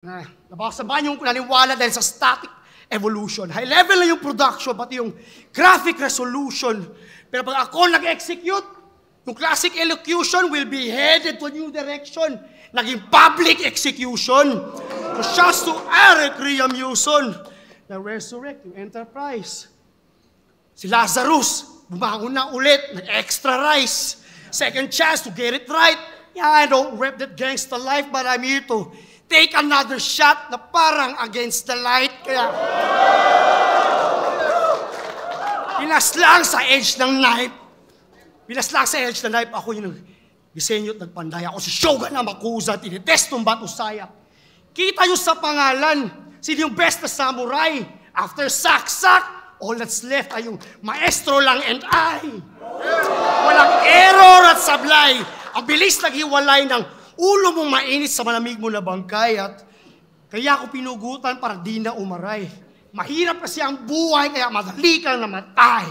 Nabasa ba yung naniwala dahil sa static evolution? High level na yung production, pati yung graphic resolution. Pero pag ako nag-execute, yung classic elocution will be headed to a new direction. Naging public execution. So, shouts to Eric Riamuson na resurrect yung Enterprise. Si Lazarus, bumangon na ulit, nag-extra rice. Second chance to get it right. Yeah, I don't rep that gangsta life, but I'm here to take another shot na parang against the light. Kaya, pinaslang sa edge ng knife. Pinaslang sa edge ng knife. Ako yung nag-disenyo at nagpanday. Ako si Shogun na Makuza, tinitest ng Batusaya. Kita nyo sa pangalan, sino yung best na samurai? After saksak, all that's left ay yung maestro lang and I. Walang error at sablay. Ang bilis naghiwalay ng ulo mong mainit sa malamig mo na bangkay at kaya ako pinugutan para di na umaray. Mahirap kasi ang buhay kaya madali kang namatay.